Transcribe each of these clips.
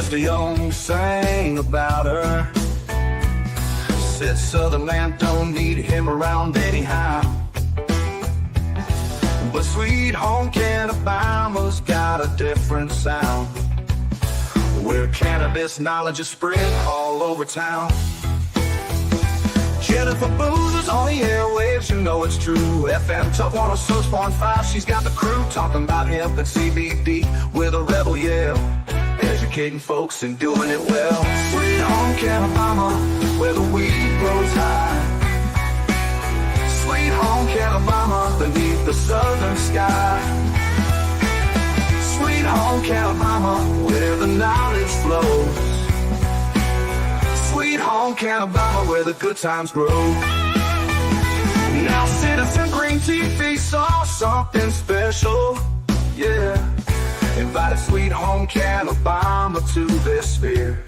Mr. Young sang about her. Said Southern man don't need him around anyhow. But sweet home CannaBama's got a different sound, where cannabis knowledge is spread all over town. Jennifer Boozer's on the airwaves, you know it's true. FM Top 106.5, she's got the crew talking about hemp and CBD with a rebel yell, educating folks and doing it well. Sweet home CannaBama, where the weed grows high. Sweet home CannaBama, beneath the southern sky. Sweet home CannaBama, where the knowledge flows. Sweet home CannaBama, where the good times grow. Now Citizen Green TV saw something special, yeah. Invited Sweet home CannaBama to their sphere.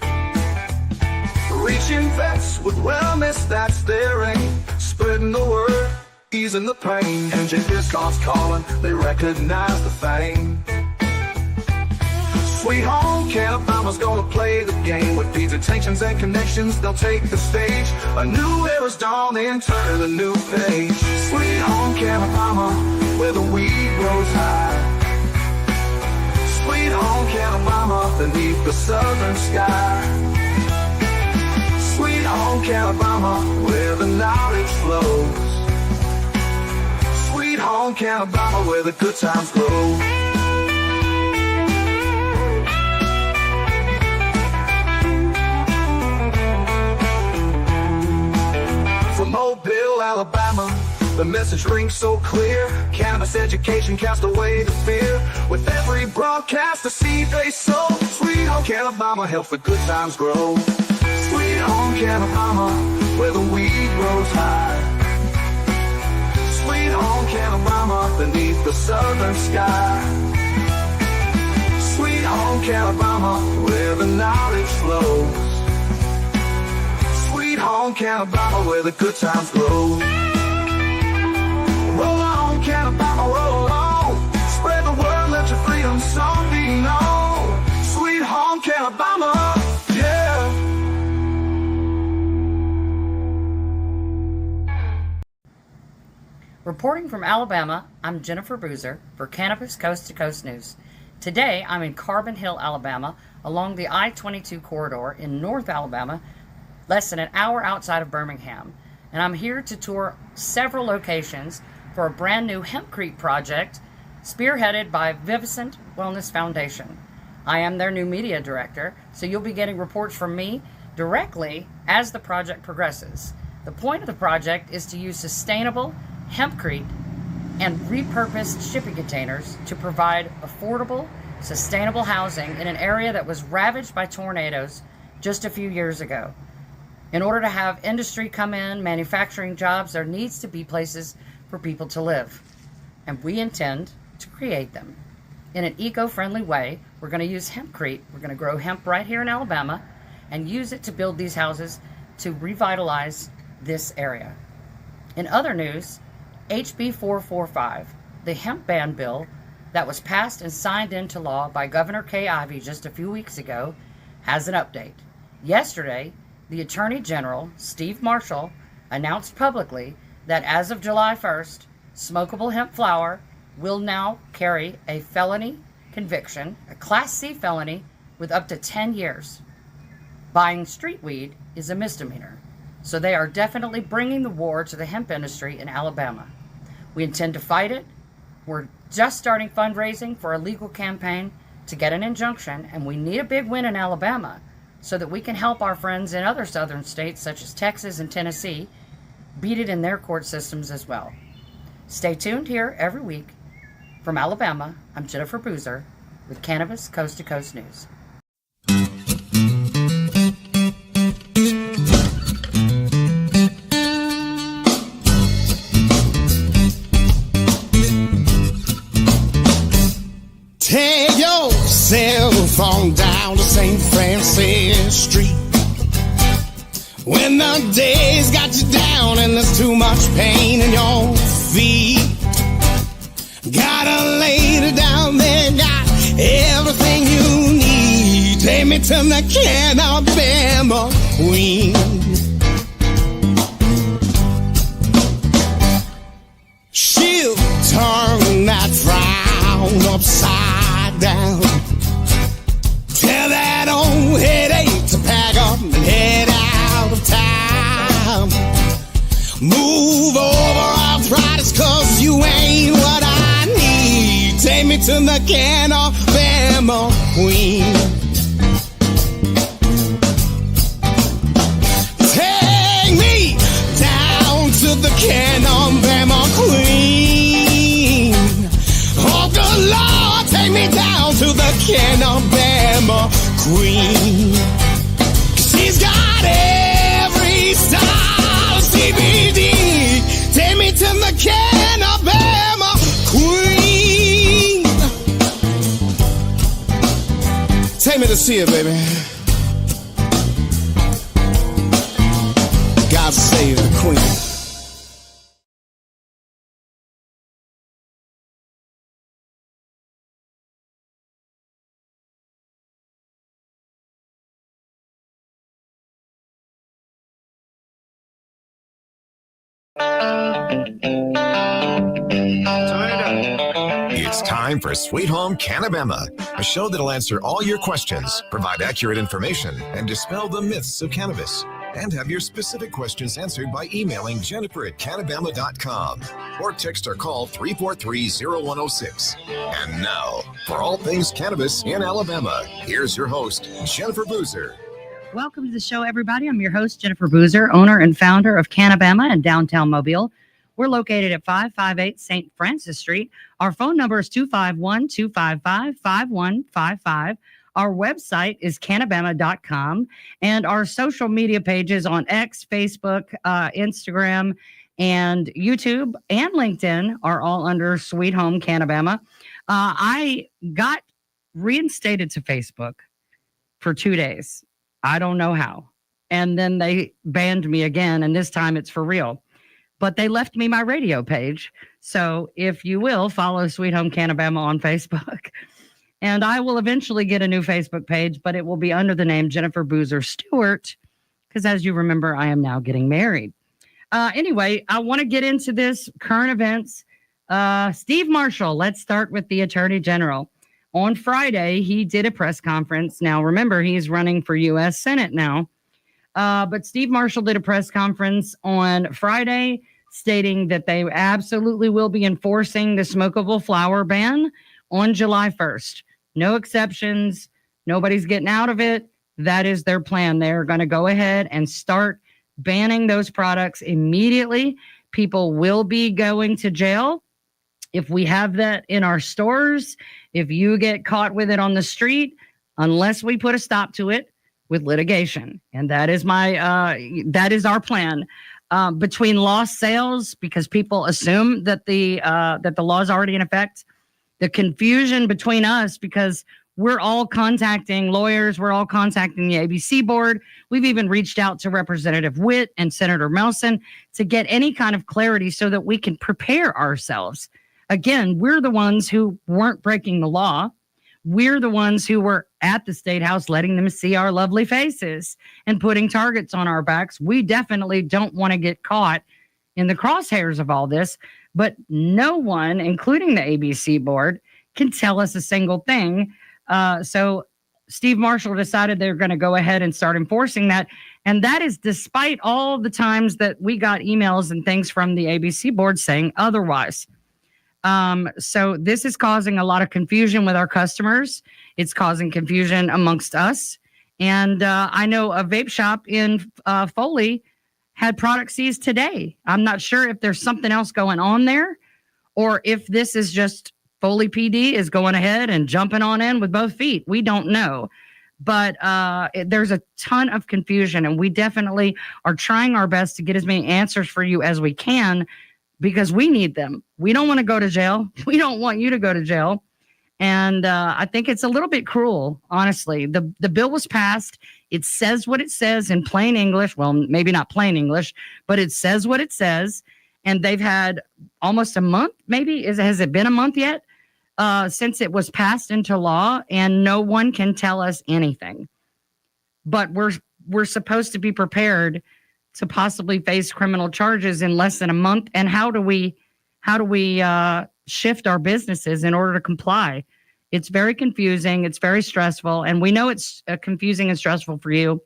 Reaching vets with wellness that's their aim, spreading the word, easing the pain. MJ Discount's calling, they recognize the fame. Sweet home CannaBama's gonna play the game. With presentations and connections, they'll take the stage. A new era's dawning, turn a new page. Sweet home CannaBama, where the weed grows high. Sweet home CannaBama, beneath the southern sky. Sweet home CannaBama, where the knowledge flows. Sweet home CannaBama, where the good times grow. From Mobile, Alabama, the message rings so clear. Cannabis education cast away the fear. With every broadcast, the seed they sow. Sweet home CannaBama, help the good times grow. Sweet home CannaBama, where the weed grows high. Sweet home CannaBama, beneath the southern sky. Sweet home CannaBama, where the knowledge flows. Sweet home CannaBama, where the good times grow. Roll on, CannaBama, roll on. Spread the word, let your freedom song be known. Sweet home CannaBama, yeah. Reporting from Alabama, I'm Jennifer Boozer for Cannabis Coast to Coast News. Today, I'm in Carbon Hill, Alabama, along the I-22 corridor in North Alabama, less than an hour outside of Birmingham. And I'm here to tour several locations for a brand new hempcrete project spearheaded by Viviscent Wellness Foundation. I am their new media director, so you'll be getting reports from me directly as the project progresses. The point of the project is to use sustainable hempcrete and repurposed shipping containers to provide affordable, sustainable housing in an area that was ravaged by tornadoes just a few years ago. In order to have industry come in, manufacturing jobs, there needs to be places for people to live. And we intend to create them. In an eco-friendly way, we're going to use hempcrete. We're going to grow hemp right here in Alabama and use it to build these houses to revitalize this area. In other news, HB 445, the hemp ban bill that was passed and signed into law by Governor Kay Ivey just a few weeks ago, has an update. Yesterday, the Attorney General, Steve Marshall, announced publicly that as of July 1st, smokable hemp flower will now carry a felony conviction, a Class C felony with up to 10 years. Buying street weed is a misdemeanor, so they are definitely bringing the war to the hemp industry in Alabama. We intend to fight it. We're just starting fundraising for a legal campaign to get an injunction, and we need a big win in Alabama so that we can help our friends in other southern states such as Texas and Tennessee beat it in their court systems as well. Stay tuned here every week. From Alabama, I'm Jennifer Boozer with Cannabis Coast to Coast News. Take yourself on down to St. Francis Street. When the day's got you down and there's too much pain in your feet, got a lady down there, got everything you need. Take me to the CannaBama queen. She'll turn that frown upside down. Tell that old headache to pack up and head out of town. Move over arthritis, cause you ain't what I need. Take me to the CannaBama queen. Take me down to the CannaBama queen. Oh, good Lord, take me down to the CannaBama queen. She's got every style of CBD. Take me to the CannaBama queen. Take me to see her, baby. God save the queen. It's time for Sweet Home CannaBama, a show that'll answer all your questions, provide accurate information, and dispel the myths of cannabis. And have your specific questions answered by emailing Jennifer@CannaBama.com or text or call 343-0106. And now, for all things cannabis in Alabama, here's your host, Jennifer Boozer. Welcome to the show, everybody. I'm your host, Jennifer Boozer, owner and founder of CannaBama in downtown Mobile. We're located at 558 St. Francis Street. Our phone number is 251-255-5155. Our website is CannaBama.com. And our social media pages on X, Facebook, Instagram, and YouTube, and LinkedIn are all under Sweet Home CannaBama. I got reinstated to Facebook for 2 days. I don't know how. And then they banned me again, and this time it's for real. But they left me my radio page. So if you will, follow Sweet Home CannaBama on Facebook. And I will eventually get a new Facebook page, but it will be under the name Jennifer Boozer Stewart, because as you remember, I am now getting married. Anyway, I want to get into this current events. Steve Marshall, let's start with the Attorney General. On Friday, he did a press conference. Now, remember, he's running for U.S. Senate now. But Steve Marshall did a press conference on Friday stating that they absolutely will be enforcing the smokable flower ban on July 1st. No exceptions. Nobody's getting out of it. That is their plan. They're going to go ahead and start banning those products immediately. People will be going to jail if we have that in our stores. If you get caught with it on the street, unless we put a stop to it with litigation. And that is that is our plan. Between lost sales, because people assume that the law is already in effect, the confusion between us, because we're all contacting lawyers, we're all contacting the ABC board. We've even reached out to Representative Witt and Senator Melson to get any kind of clarity so that we can prepare ourselves. Again, we're the ones who weren't breaking the law. We're the ones who were at the State House letting them see our lovely faces and putting targets on our backs. We definitely don't want to get caught in the crosshairs of all this, but no one, including the ABC board, can tell us a single thing. So Steve Marshall decided they're going to go ahead and start enforcing that. And that is despite all the times that we got emails and things from the ABC board saying otherwise. So this is causing a lot of confusion with our customers. It's causing confusion amongst us. And I know a vape shop in Foley had product seized today. I'm not sure if there's something else going on there or if this is just Foley PD is going ahead and jumping on in with both feet. We don't know. But there's a ton of confusion, and we definitely are trying our best to get as many answers for you as we can, because we need them. We don't want to go to jail. We don't want you to go to jail. And I think it's a little bit cruel, honestly. The bill was passed. It says what it says in plain English. Well, maybe not plain English, but it says what it says. And they've had almost a month, maybe. Has it been a month yet since it was passed into law? And no one can tell us anything. but we're supposed to be prepared to possibly face criminal charges in less than a month. And how do we shift our businesses in order to comply? It's very confusing. It's very stressful. And we know it's confusing and stressful for you.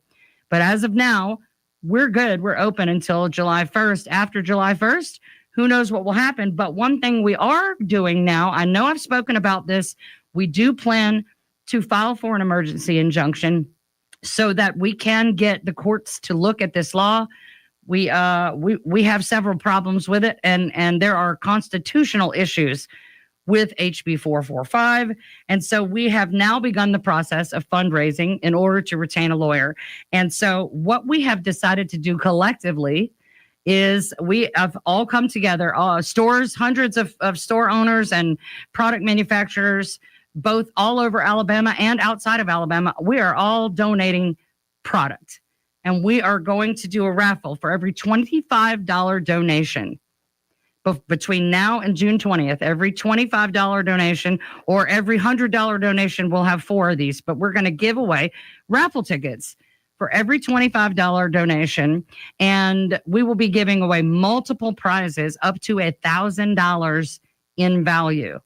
But as of now, we're good. We're open until July 1st. After July 1st, who knows what will happen. But one thing we are doing now, I know I've spoken about this. We do plan to file for an emergency injunction so that we can get the courts to look at this law. We have several problems with it, and there are constitutional issues with HB 445. And so we have now begun the process of fundraising in order to retain a lawyer. And so what we have decided to do collectively is we have all come together, stores, hundreds of store owners and product manufacturers, both all over Alabama and outside of Alabama. We are all donating product. And we are going to do a raffle for every $25 donation. Between now and June 20th, every $25 donation or every $100 donation, we'll have 4 of these. But we're going to give away raffle tickets for every $25 donation. And we will be giving away multiple prizes up to $1,000 in value.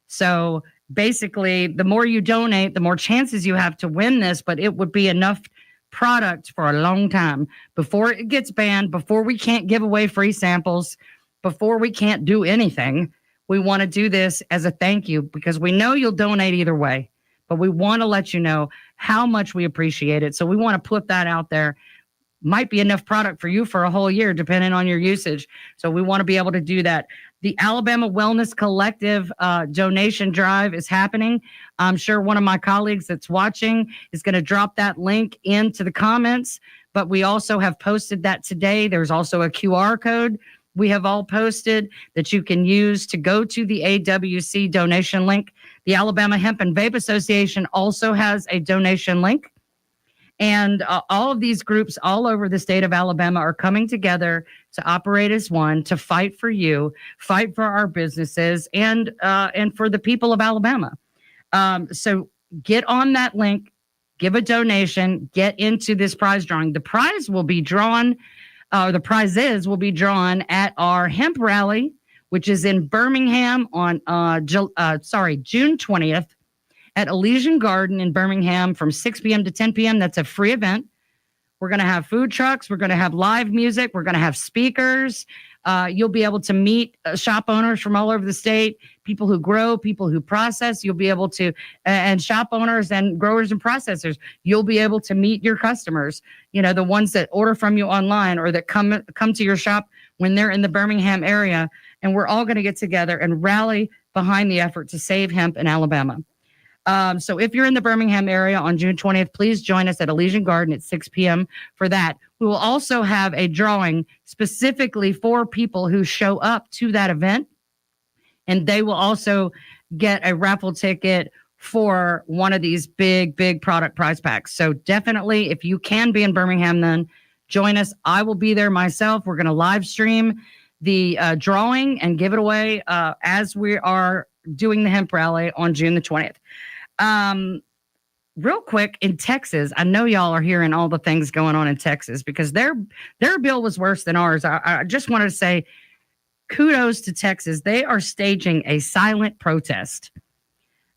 So basically, the more you donate, the more chances you have to win this. But it would be enough product for a long time before it gets banned, before we can't give away free samples, before we can't do anything. We want to do this as a thank you because we know you'll donate either way, but we want to let you know how much we appreciate it. So we want to put that out there. Might be enough product for you for a whole year, depending on your usage. So we want to be able to do that. The Alabama Wellness Collective donation drive is happening. I'm sure one of my colleagues that's watching is going to drop that link into the comments, but we also have posted that today. There's also a QR code we have all posted that you can use to go to the AWC donation link. The Alabama Hemp and Vape Association also has a donation link. And all of these groups all over the state of Alabama are coming together to operate as one, to fight for you, fight for our businesses, and for the people of Alabama. So get on that link, give a donation, get into this prize drawing. The prize will be drawn, the prizes will be drawn at our hemp rally, which is in Birmingham on June 20th. At Elysian Garden in Birmingham from 6 p.m. to 10 p.m. That's a free event. We're going to have food trucks. We're going to have live music. We're going to have speakers. You'll be able to meet shop owners from all over the state, people who grow, people who process. You'll be able to, and shop owners and growers and processors. You'll be able to meet your customers, you know, the ones that order from you online or that come to your shop when they're in the Birmingham area. And we're all going to get together and rally behind the effort to save hemp in Alabama. So if you're in the Birmingham area on June 20th, please join us at Elysian Garden at 6 p.m. for that. We will also have a drawing specifically for people who show up to that event, and they will also get a raffle ticket for one of these big product prize packs. So definitely, if you can be in Birmingham, then join us. I will be there myself. We're going to live stream the drawing and give it away as we are doing the hemp rally on June the 20th. Real quick, in Texas, I know y'all are hearing all the things going on in Texas because their bill was worse than ours. I just wanted to say kudos to Texas. They are staging a silent protest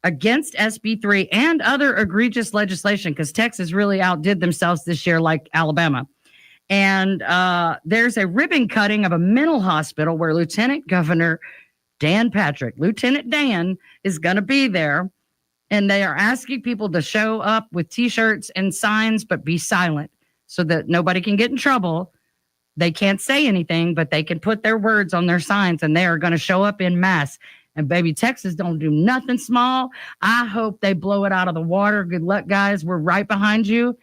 against SB3 and other egregious legislation because Texas really outdid themselves this year like Alabama. And there's a ribbon cutting of a mental hospital where Lieutenant Governor Lieutenant Dan is going to be there. And they are asking people to show up with T-shirts and signs, but be silent so that nobody can get in trouble. They can't say anything, but they can put their words on their signs, and they are going to show up in mass. And baby, Texas don't do nothing small. I hope they blow it out of the water. Good luck, guys. We're right behind you.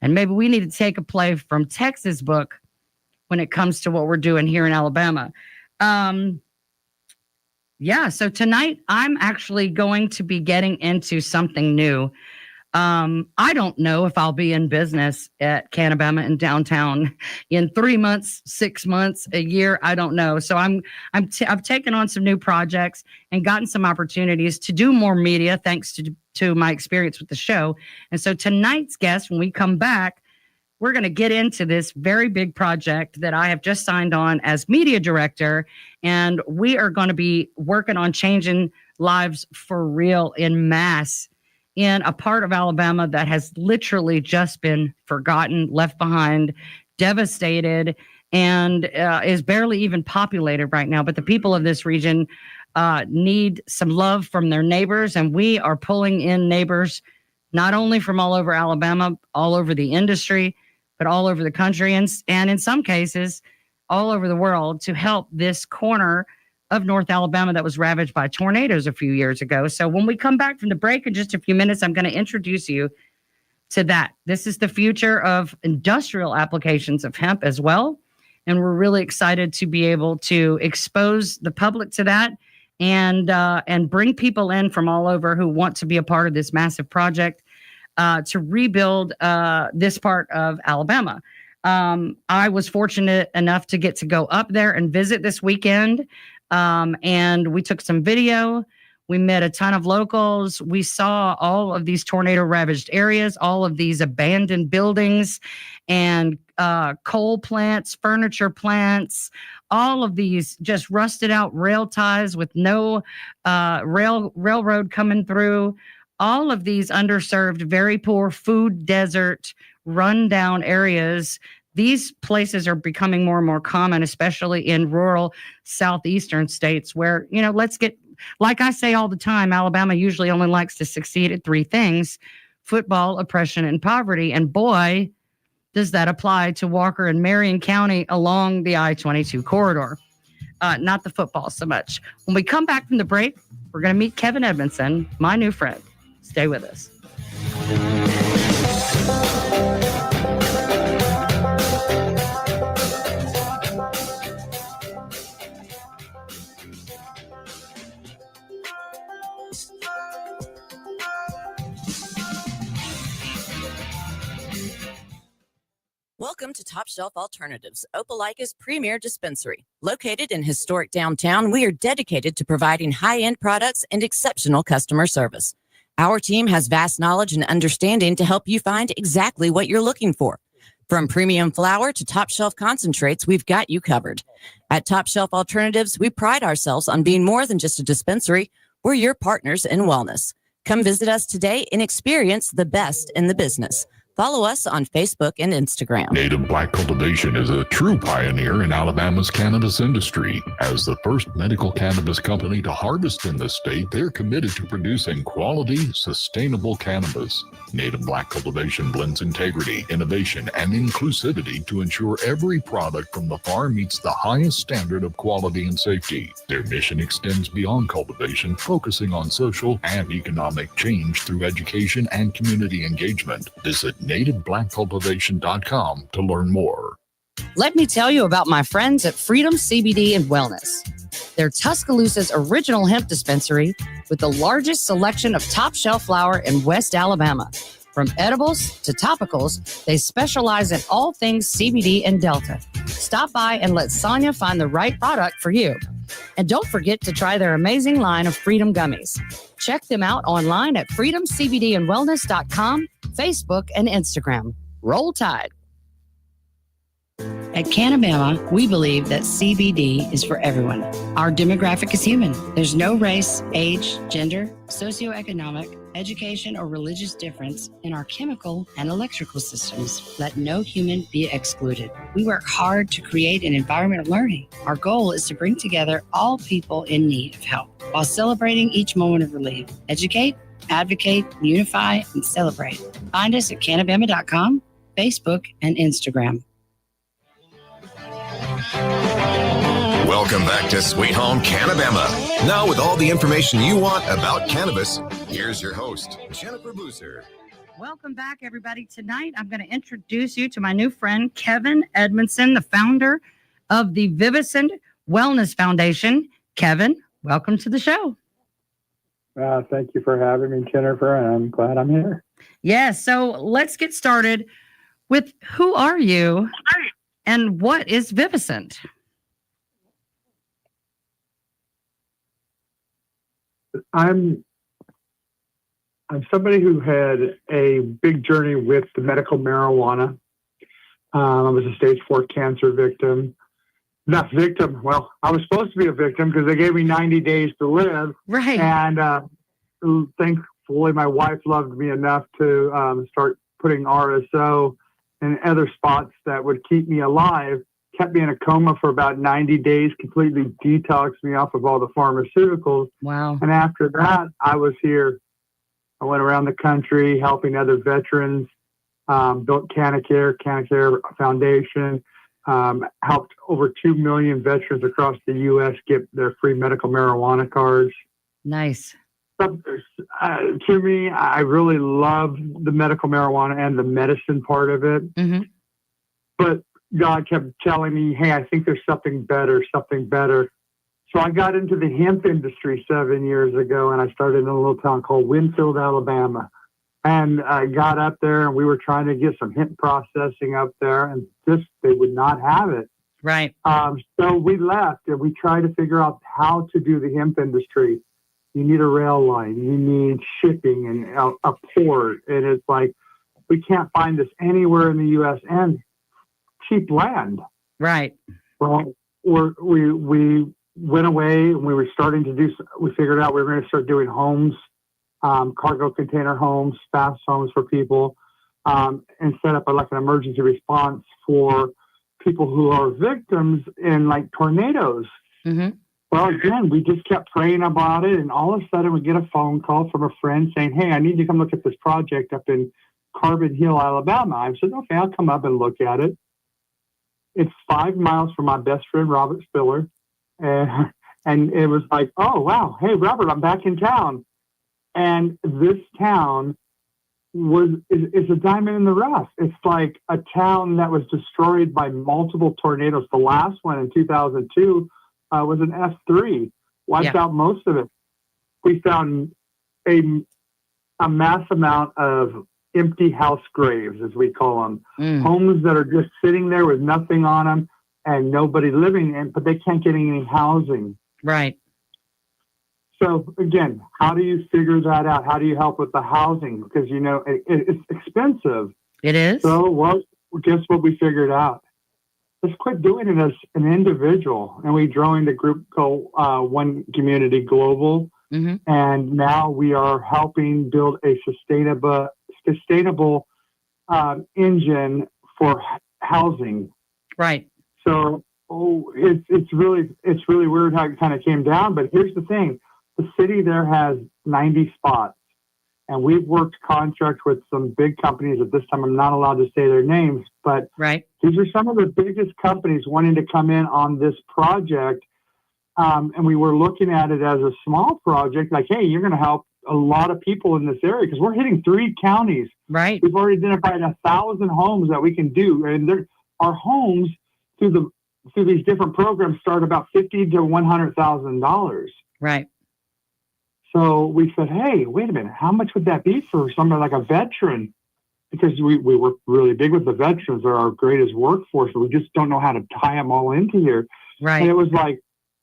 And maybe we need to take a play from Texas book when it comes to what we're doing here in Alabama. Yeah, so tonight I'm actually going to be getting into something new. I don't know if I'll be in business at CannaBama in downtown in 3 months, 6 months, a year. I don't know. So I've taken on some new projects and gotten some opportunities to do more media thanks to my experience with the show. And so tonight's guest, when we come back, we're going to get into this very big project that I have just signed on as media director. And we are going to be working on changing lives for real in mass in a part of Alabama that has literally just been forgotten, left behind, devastated, and is barely even populated right now. But the people of this region need some love from their neighbors, and we are pulling in neighbors not only from all over Alabama, all over the industry, but all over the country, and in some cases, all over the world, to help this corner of North Alabama that was ravaged by tornadoes a few years ago. So when we come back from the break in just a few minutes, I'm going to introduce you to that. This is the future of industrial applications of hemp as well. And we're really excited to be able to expose the public to that and bring people in from all over who want to be a part of this massive project to rebuild this part of Alabama. I was fortunate enough to get to go up there and visit this weekend. And we took some video. We met a ton of locals. We saw all of these tornado ravaged areas, all of these abandoned buildings and coal plants, furniture plants, all of these just rusted out rail ties with no railroad coming through. All of these underserved, very poor food desert, rundown areas. These places are becoming more and more common, especially in rural southeastern states where, like I say all the time, Alabama usually only likes to succeed at three things: football, oppression, and poverty. And boy, does that apply to Walker and Marion County along the I-22 corridor. Not the football so much. When we come back from the break, we're going to meet Kevin Edmondson, my new friend. Stay with us. Welcome to Top Shelf Alternatives, Opelika's premier dispensary. Located in historic downtown, we are dedicated to providing high-end products and exceptional customer service. Our team has vast knowledge and understanding to help you find exactly what you're looking for. From premium flower to top shelf concentrates, we've got you covered. At Top Shelf Alternatives, we pride ourselves on being more than just a dispensary. We're your partners in wellness. Come visit us today and experience the best in the business. Follow us on Facebook and Instagram. Native Black Cultivation is a true pioneer in Alabama's cannabis industry. As the first medical cannabis company to harvest in the state, they're committed to producing quality, sustainable cannabis. Native Black Cultivation blends integrity, innovation, and inclusivity to ensure every product from the farm meets the highest standard of quality and safety. Their mission extends beyond cultivation, focusing on social and economic change through education and community engagement. Visit nativeblackcultivation.com to learn more. Let me tell you about my friends at Freedom CBD and Wellness. They're Tuscaloosa's original hemp dispensary with the largest selection of top shelf flower in West Alabama. From edibles to topicals, they specialize in all things CBD and Delta. Stop by and let Sonia find the right product for you. And don't forget to try their amazing line of Freedom Gummies. Check them out online at freedomcbdandwellness.com, Facebook, and Instagram. Roll Tide. At CannaBama, we believe that CBD is for everyone. Our demographic is human. There's no race, age, gender, socioeconomic, education, or religious difference in our chemical and electrical systems. Let no human be excluded. We work hard to create an environment of learning. Our goal is to bring together all people in need of help while celebrating each moment of relief. Educate, advocate, unify, and celebrate. Find us at CannaBama.com, Facebook, and Instagram. Welcome back to Sweet Home CannaBama. Now with all the information you want about cannabis, here's your host, Jennifer Boozer. Welcome back, everybody. Tonight, I'm going to introduce you to my new friend, Kevin Edmondson, the founder of the Viviscent Wellness Foundation. Kevin, welcome to the show. Thank you for having me, Jennifer, and I'm glad I'm here. Yeah, so let's get started with who are you and what is Viviscent? I'm somebody who had a big journey with the medical marijuana I was a stage 4 cancer victim. Not victim. Well, I was supposed to be a victim because they gave me 90 days to live. Right. And thankfully, my wife loved me enough to start putting RSO and other spots that would keep me alive. Kept me in a coma for about 90 days, completely detoxed me off of all the pharmaceuticals. Wow. And after that, I was here. I went around the country helping other veterans, built CannaCare Foundation, helped over 2 million veterans across the U.S. get their free medical marijuana cards. Nice. But, to me, I really love the medical marijuana and the medicine part of it. Mm-hmm. But God kept telling me, hey, I think there's something better. So I got into the hemp industry 7 years ago, and I started in a little town called Winfield, Alabama. And I got up there, and we were trying to get some hemp processing up there, and just they would not have it. Right. So we left, and we tried to figure out how to do the hemp industry. You need a rail line, you need shipping and a port, and it's like we can't find this anywhere in the U.S. and cheap land. Right. Well, we went away, and we were starting to do. We figured out we were going to start doing homes, cargo container homes, fast homes for people, and set up like an emergency response for people who are victims in like tornadoes. Mm-hmm. Well, again, we just kept praying about it, and all of a sudden we get a phone call from a friend saying, hey, I need you to come look at this project up in Carbon Hill, Alabama. I said, okay, I'll come up and look at it. It's 5 miles from my best friend, Robert Spiller. And it was like, oh, wow. Hey, Robert, I'm back in town. And this town is a diamond in the rough. It's like a town that was destroyed by multiple tornadoes. The last one in 2002 was an F3, wiped out most of it. We found a mass amount of empty house graves, as we call them, homes that are just sitting there with nothing on them and nobody living in, but they can't get any housing. Right. So again, how do you figure that out? How do you help with the housing? Because, you know, it's expensive. It is. So guess what we figured out? Let's quit doing it as an individual. And we joined a group called One Community Global. Mm-hmm. And now we are helping build a sustainable engine for housing. Right. So it's really weird how it kind of came down. But here's the thing. The city there has 90 spots. And we've worked contracts with some big companies. At this time, I'm not allowed to say their names, but these are some of the biggest companies wanting to come in on this project. And we were looking at it as a small project, like, hey, you're going to help a lot of people in this area because we're hitting 3 counties. Right. We've already identified 1,000 homes that we can do. And our homes through these different programs start about $50,000 to $100,000. Right. So we said, hey, wait a minute, how much would that be for somebody like a veteran? Because we were really big with the veterans. They're our greatest workforce. We just don't know how to tie them all into here. Right. And it was like,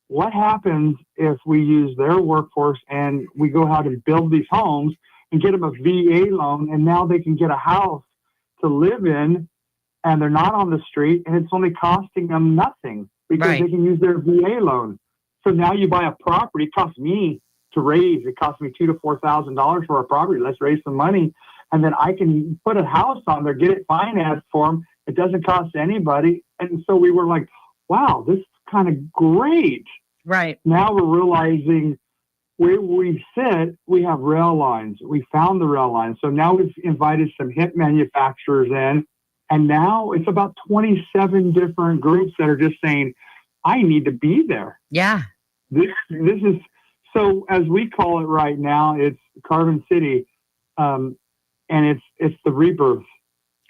what happens if we use their workforce and we go out and build these homes and get them a VA loan, and now they can get a house to live in, and they're not on the street, and it's only costing them nothing because they can use their VA loan. So now you buy a property. It costs me to raise. It cost me $2,000 to $4,000 for a property. Let's raise some money, and then I can put a house on there, get it financed for them. It doesn't cost anybody. And so we were like, wow, this is kind of great. Right. Now we're realizing where we sit, we have rail lines. We found the rail lines. So now we've invited some hemp manufacturers in, and now it's about 27 different groups that are just saying, I need to be there. Yeah. This is, so as we call it right now, it's Carbon City, and it's the rebirth.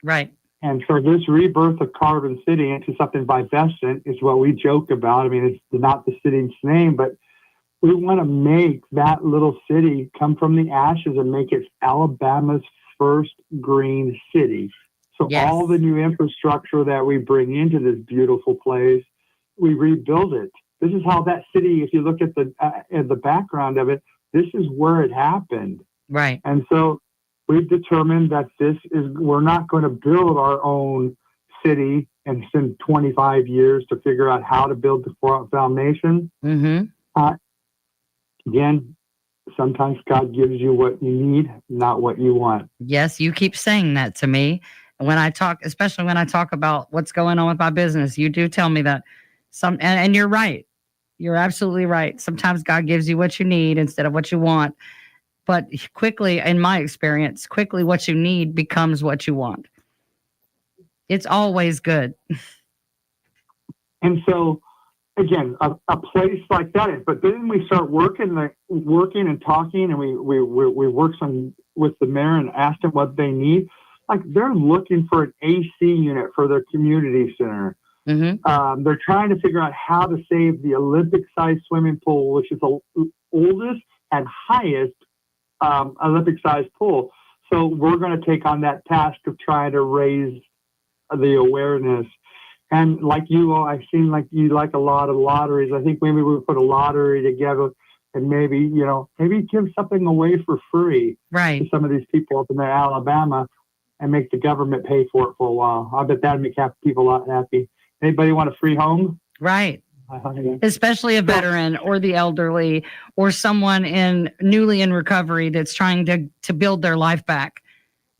Right. And so this rebirth of Carbon City into something Viviscent is what we joke about. I mean, it's not the city's name, but we want to make that little city come from the ashes and make it Alabama's first green city. So all the new infrastructure that we bring into this beautiful place, we rebuild it. This is how that city, if you look at the background of it, this is where it happened. Right. And so we've determined that we're not going to build our own city and spend 25 years to figure out how to build the foundation. Again, sometimes God gives you what you need, not what you want. Yes, you keep saying that to me. When I talk, especially when I talk about what's going on with my business, you do tell me that and you're right. You're absolutely right. Sometimes God gives you what you need instead of what you want. But quickly, in my experience, quickly what you need becomes what you want. It's always good. And so, again, a place like that. But then we start working and talking, and we work with the mayor and ask them what they need. Like, they're looking for an AC unit for their community center. They're trying to figure out how to save the Olympic-sized swimming pool, which is the oldest and highest Olympic-sized pool. So we're going to take on that task of trying to raise the awareness. And like you all, I've seen like you like a lot of lotteries. I think maybe we put a lottery together and maybe give something away for free to some of these people up in there, Alabama, and make the government pay for it for a while. I bet that'd make people a lot happy. Anybody want a free home? Right. Especially a veteran or the elderly or someone newly in recovery that's trying to build their life back,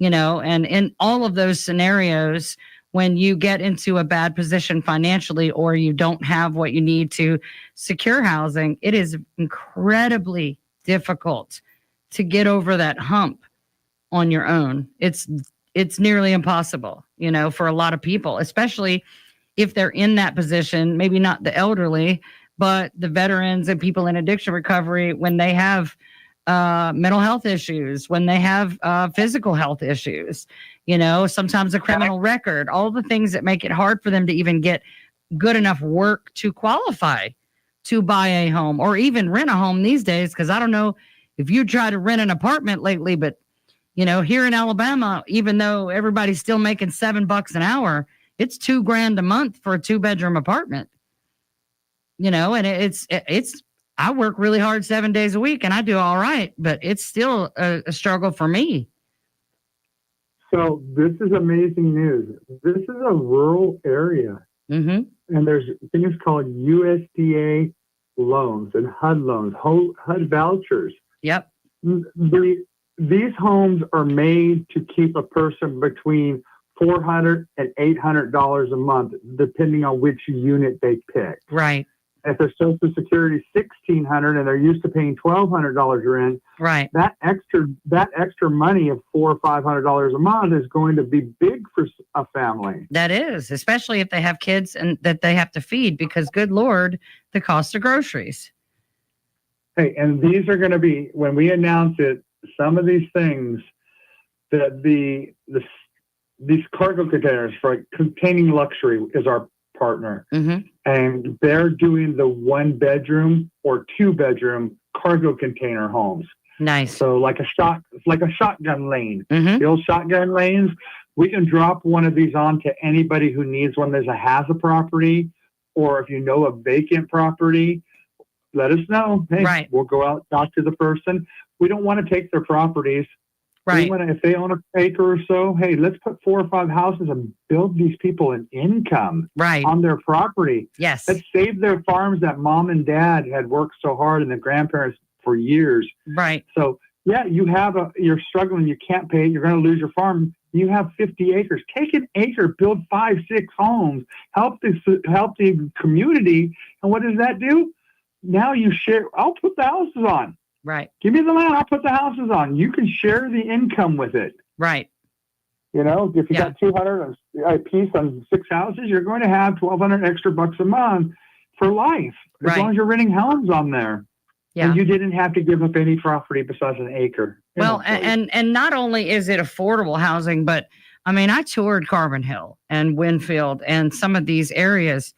and in all of those scenarios, when you get into a bad position financially or you don't have what you need to secure housing, it is incredibly difficult to get over that hump on your own. It's nearly impossible, for a lot of people, especially if they're in that position, maybe not the elderly, but the veterans and people in addiction recovery, when they have mental health issues, when they have physical health issues, sometimes a criminal record, all the things that make it hard for them to even get good enough work to qualify to buy a home or even rent a home these days. Because I don't know if you try to rent an apartment lately, but here in Alabama, even though everybody's still making $7 an hour, it's $2,000 a month for a 2-bedroom apartment. And it's I work really hard 7 days a week and I do all right, but it's still a struggle for me. So this is amazing news. This is a rural area, and there's things called USDA loans and HUD loans, HUD vouchers. Yep. These homes are made to keep a person between $400 and $800 a month, depending on which unit they pick. Right. If their Social Security is $1,600 and they're used to paying $1,200 rent, right, that extra money of $400 or $500 a month is going to be big for a family. That is, especially if they have kids and that they have to feed, because good Lord, the cost of groceries. Hey, and these are going to be, when we announce it, some of these things that these cargo containers for containing luxury is our partner, and they're doing the 1-bedroom or 2-bedroom cargo container homes. Nice. So like a shotgun lane, the old shotgun lanes. We can drop one of these on to anybody who needs one. There's has a property, or if you know a vacant property, let us know. Hey, we'll go out, talk to the person. We don't want to take their properties. Right. If they own an acre or so, hey, let's put 4 or 5 houses and build these people an income on their property. Yes. Let's save their farms that mom and dad had worked so hard and the grandparents for years. Right. So, yeah, you're struggling, you can't pay it, you're going to lose your farm. You have 50 acres. Take an acre, build 5, 6 homes, help the community. And what does that do? Now you share, I'll put the houses on. Right. Give me the land. I'll put the houses on. You can share the income with it. Right. If you got 200 a piece on 6 houses, you're going to have $1,200 extra bucks a month for life. As long as you're renting homes on there. Yeah. And you didn't have to give up any property besides an acre. Well, and not only is it affordable housing, but I mean, I toured Carbon Hill and Winfield and some of these areas.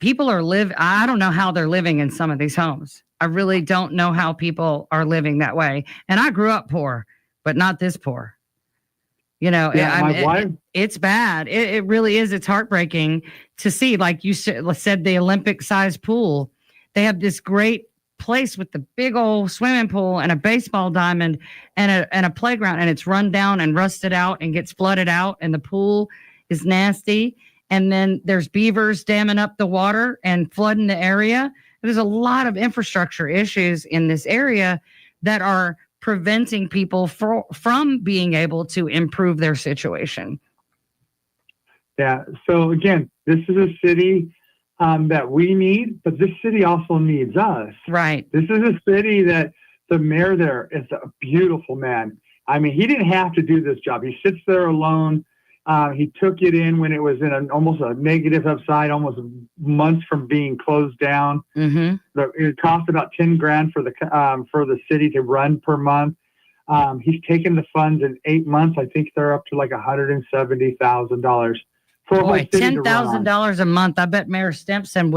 People are I don't know how they're living in some of these homes. I really don't know how people are living that way. And I grew up poor, but not this poor. It's bad. It really is. It's heartbreaking to see, like you said, the Olympic-sized pool. They have this great place with the big old swimming pool and a baseball diamond and a playground, and it's run down and rusted out and gets flooded out, and the pool is nasty. And then there's beavers damming up the water and flooding the area. There's a lot of infrastructure issues in this area that are preventing people from being able to improve their situation. Yeah. So again, this is a city that we need, but this city also needs us. Right. This is a city that the mayor there is a beautiful man. I mean, he didn't have to do this job. He sits there alone. He took it in when it was in almost a negative upside, almost months from being closed down. Mm-hmm. It cost about $10,000 for the city to run per month. He's taken the funds in 8 months. I think they're up to like $170,000. Boy, $10,000 a month. I bet Mayor Stimpson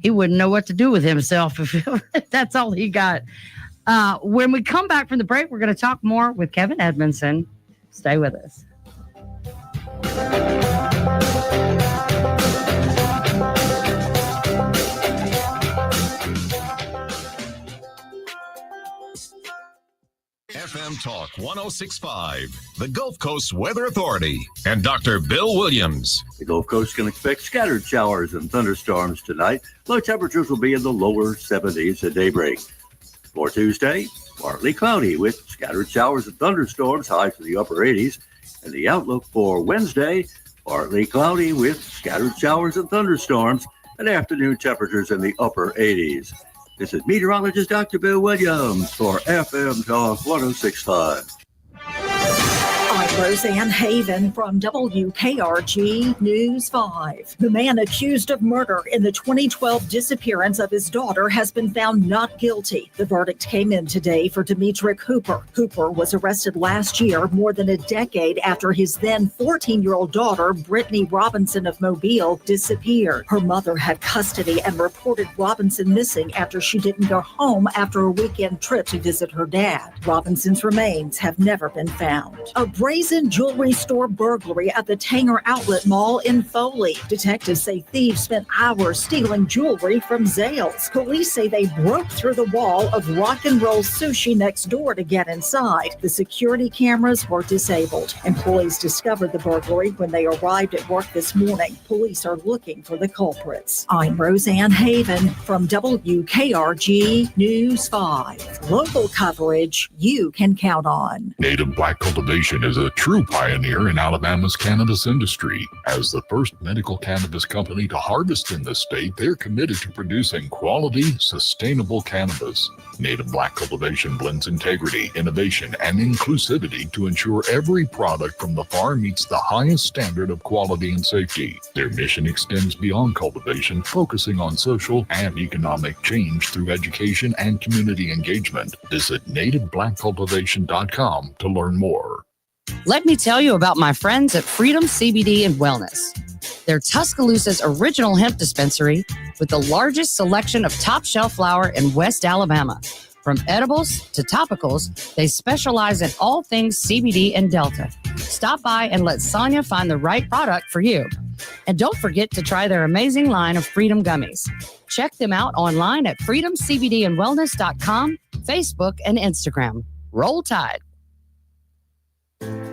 he wouldn't know what to do with himself if that's all he got. When we come back from the break, we're going to talk more with Kevin Edmondson. Stay with us. FM Talk 106.5, the Gulf Coast Weather Authority, and Dr. Bill Williams. The Gulf Coast can expect scattered showers and thunderstorms tonight. Low temperatures will be in the lower 70s at daybreak. For Tuesday, partly cloudy with scattered showers and thunderstorms, highs to the upper 80s. And the outlook for Wednesday, partly cloudy with scattered showers and thunderstorms, and afternoon temperatures in the upper 80s. This is meteorologist Dr. Bill Williams for FM Talk 106.5. I'm Roseanne Haven from WKRG News 5. The man accused of murder in the 2012 disappearance of his daughter has been found not guilty. The verdict came in today for Demetric Hooper. Hooper was arrested last year, more than a decade after his then 14-year-old daughter, Brittany Robinson of Mobile, disappeared. Her mother had custody and reported Robinson missing after she didn't go home after a weekend trip to visit her dad. Robinson's remains have never been found. A brazen jewelry store burglary at the Tanger Outlet Mall in Foley. Detectives say thieves spent hours stealing jewelry from Zales. Police say they broke through the wall of Rock and Roll Sushi next door to get inside. The security cameras were disabled. Employees discovered the burglary when they arrived at work this morning. Police are looking for the culprits. I'm Roseanne Haven from WKRG News 5. Local coverage you can count on. Native Black Cultivation is a true pioneer in Alabama's cannabis industry. As the first medical cannabis company to harvest in the state, they're committed to producing quality, sustainable cannabis. Native Black Cultivation blends integrity, innovation, and inclusivity to ensure every product from the farm meets the highest standard of quality and safety. Their mission extends beyond cultivation, focusing on social and economic change through education and community engagement. Visit nativeblackcultivation.com to learn more. Let me tell you about my friends at Freedom CBD and Wellness. They're Tuscaloosa's original hemp dispensary with the largest selection of top shelf flower in West Alabama. From edibles to topicals, they specialize in all things CBD and Delta. Stop by and let Sonia find the right product for you. And don't forget to try their amazing line of Freedom Gummies. Check them out online at freedomcbdandwellness.com, Facebook, and Instagram. Roll Tide.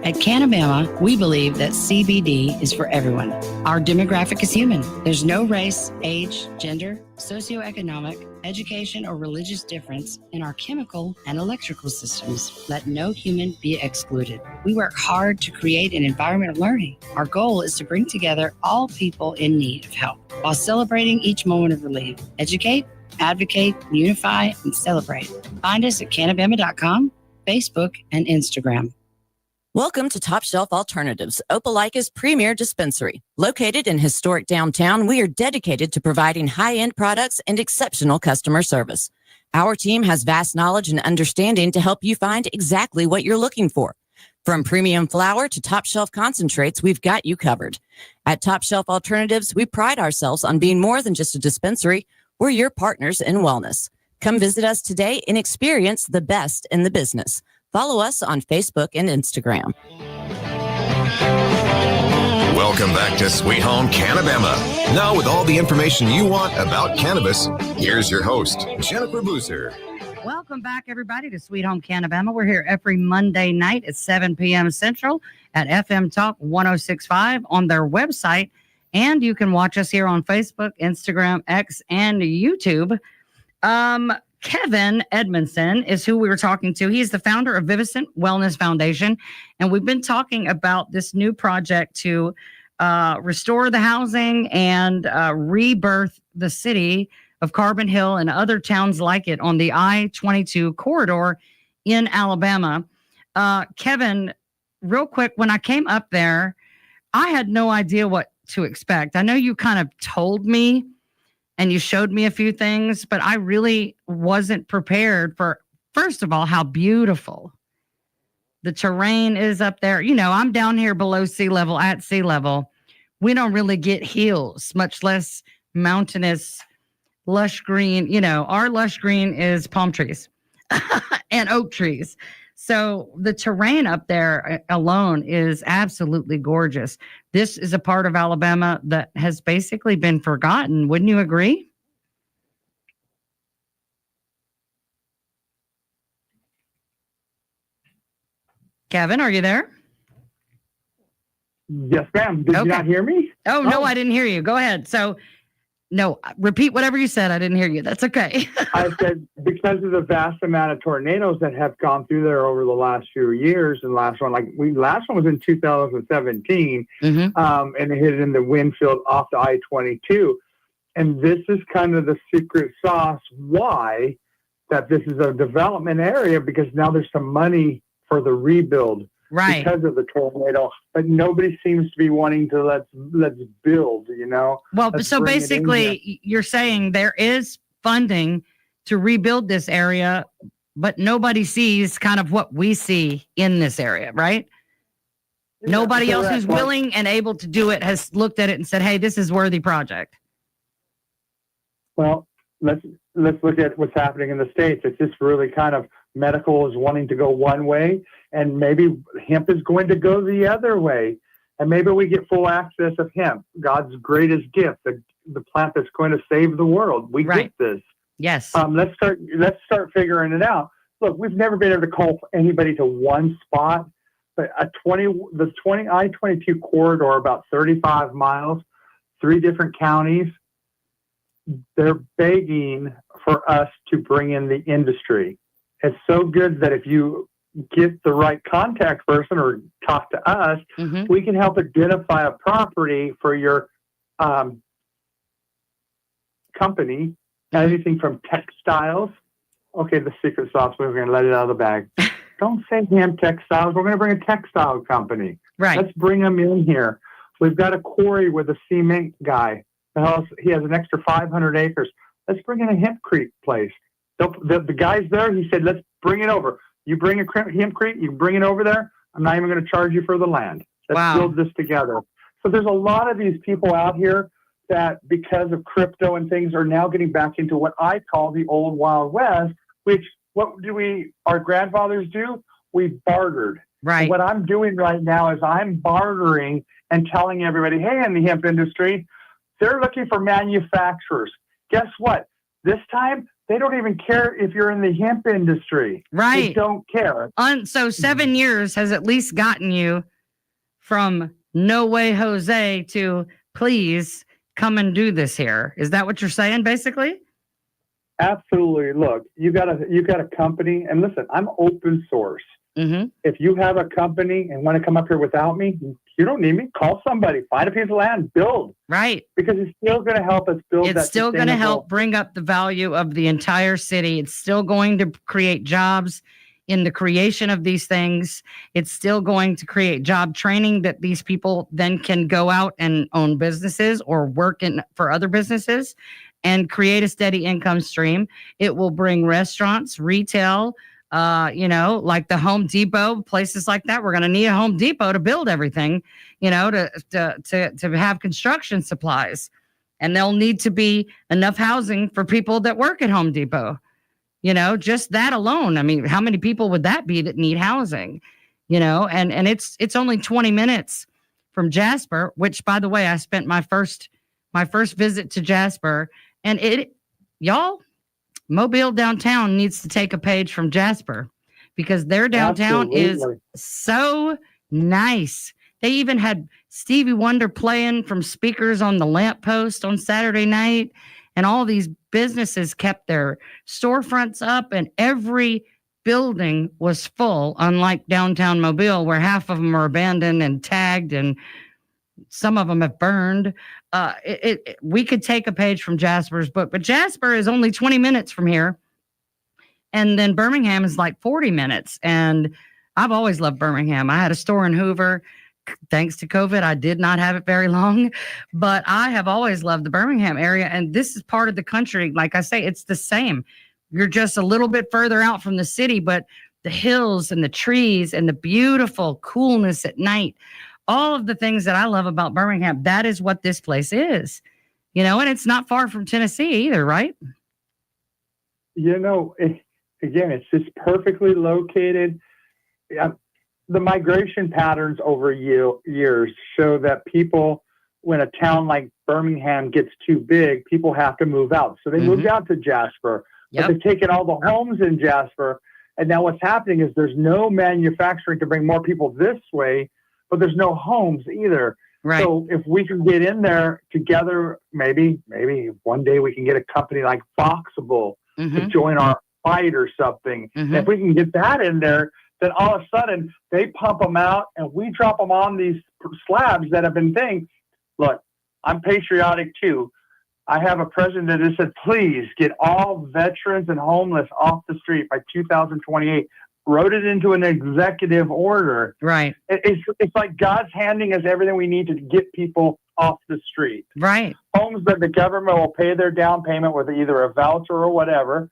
At CannaBama, we believe that CBD is for everyone. Our demographic is human. There's no race, age, gender, socioeconomic, education, or religious difference in our chemical and electrical systems. Let no human be excluded. We work hard to create an environment of learning. Our goal is to bring together all people in need of help while celebrating each moment of relief. Educate, advocate, unify, and celebrate. Find us at CannaBama.com, Facebook, and Instagram. Welcome to Top Shelf Alternatives, Opelika's premier dispensary. Located in historic downtown, we are dedicated to providing high-end products and exceptional customer service. Our team has vast knowledge and understanding to help you find exactly what you're looking for. From premium flower to top shelf concentrates, we've got you covered. At Top Shelf Alternatives, we pride ourselves on being more than just a dispensary. We're your partners in wellness. Come visit us today and experience the best in the business. Follow us on Facebook and Instagram. Welcome back to Sweet Home CannaBama. Now with all the information you want about cannabis, here's your host, Jennifer Boozer. Welcome back, everybody, to Sweet Home CannaBama. We're here every Monday night at 7 p.m. Central at FM Talk 106.5 on their website. And you can watch us here on Facebook, Instagram, X, and YouTube. Kevin Edmondson is who we were talking to. He's the founder of Viviscent Wellness Foundation. And we've been talking about this new project to restore the housing and rebirth the city of Carbon Hill and other towns like it on the I-22 corridor in Alabama. Kevin, real quick, when I came up there, I had no idea what to expect. I know you kind of told me and you showed me a few things, but I really wasn't prepared for, first of all, how beautiful the terrain is up there. You know, I'm down here below sea level, at sea level. We don't really get hills, much less mountainous, lush green. You know, our lush green is palm trees and oak trees. So the terrain up there alone is absolutely gorgeous. This is a part of Alabama that has basically been forgotten. Wouldn't you agree? Kevin, are you there? Yes, ma'am. Did you not hear me? Oh, no, I didn't hear you. Go ahead. So, no, repeat whatever you said. I didn't hear you. That's okay. I said because of the vast amount of tornadoes that have gone through there over the last few years, and last one was in 2017, and it hit in the wind field off the I-22, and this is kind of the secret sauce why that this is a development area, because now there's some money for the rebuild. Right. Because of the tornado, but nobody seems to be wanting to let's build, you know. Well, so basically you're saying there is funding to rebuild this area, but nobody sees kind of what we see in this area, right? Yeah, nobody else who's willing and able to do it has looked at it and said, "Hey, this is worthy project." Well, let's look at what's happening in the States. It's just really kind of medical is wanting to go one way, and maybe hemp is going to go the other way. And maybe we get full access of hemp, God's greatest gift, the plant that's going to save the world. We get this. Yes. Let's start figuring it out. Look, we've never been able to call anybody to one spot, but the I-22 corridor, about 35 miles, 3 different counties, they're begging for us to bring in the industry. It's so good that if you get the right contact person or talk to us, we can help identify a property for your company, anything from textiles. Okay, the secret sauce, we're going to let it out of the bag. Don't say hemp textiles. We're going to bring a textile company. Right. Let's bring them in here. We've got a quarry with a cement guy. He has an extra 500 acres. Let's bring in a hempcrete place. The guy's there. He said, let's bring it over. You bring a hempcrete, you bring it over there. I'm not even going to charge you for the land. Let's build this together. So there's a lot of these people out here that, because of crypto and things, are now getting back into what I call the old Wild West, which our grandfathers do? We bartered. Right. And what I'm doing right now is I'm bartering and telling everybody, hey, in the hemp industry, they're looking for manufacturers. Guess what? This time, they don't even care if you're in the hemp industry. Right. They don't care. So 7 years has at least gotten you from no way, Jose, to please come and do this here. Is that what you're saying, basically? Absolutely. Look, you got a company, and listen, I'm open source. If you have a company and want to come up here without me, you don't need me. Call somebody, find a piece of land, build. Right. Because it's still going to help us build. It's still going to help bring up the value of the entire city. It's still going to create jobs in the creation of these things. It's still going to create job training that these people then can go out and own businesses or work for other businesses and create a steady income stream. It will bring restaurants, retail, like the Home Depot, places like that. We're going to need a Home Depot to build everything, to have construction supplies. And there'll need to be enough housing for people that work at Home Depot. Just that alone. I mean, how many people would that be that need housing? And it's only 20 minutes from Jasper, which, by the way, I spent my first visit to Jasper, and Mobile downtown needs to take a page from Jasper because their downtown is so nice. They even had Stevie Wonder playing from speakers on the lamppost on Saturday night, and all these businesses kept their storefronts up, and every building was full, unlike downtown Mobile, where half of them are abandoned and tagged, and some of them have burned. We could take a page from Jasper's book, but Jasper is only 20 minutes from here. And then Birmingham is like 40 minutes. And I've always loved Birmingham. I had a store in Hoover. Thanks to COVID, I did not have it very long, but I have always loved the Birmingham area. And this is part of the country. Like I say, it's the same. You're just a little bit further out from the city, but the hills and the trees and the beautiful coolness at night, all of the things that I love about Birmingham, that is what this place is, and it's not far from Tennessee either, right? Again, it's just perfectly located. The migration patterns over years show that people, when a town like Birmingham gets too big, people have to move out. So they moved out to Jasper, but they've taken all the homes in Jasper. And now what's happening is there's no manufacturing to bring more people this way, but there's no homes either. Right. So if we can get in there together, maybe one day we can get a company like Foxable to join our fight or something. And if we can get that in there, then all of a sudden they pump them out and we drop them on these slabs that have been things. Look, I'm patriotic too. I have a president that has said, please get all veterans and homeless off the street by 2028. Wrote it into an executive order. Right. It's like God's handing us everything we need to get people off the street. Right. Homes that the government will pay their down payment with either a voucher or whatever,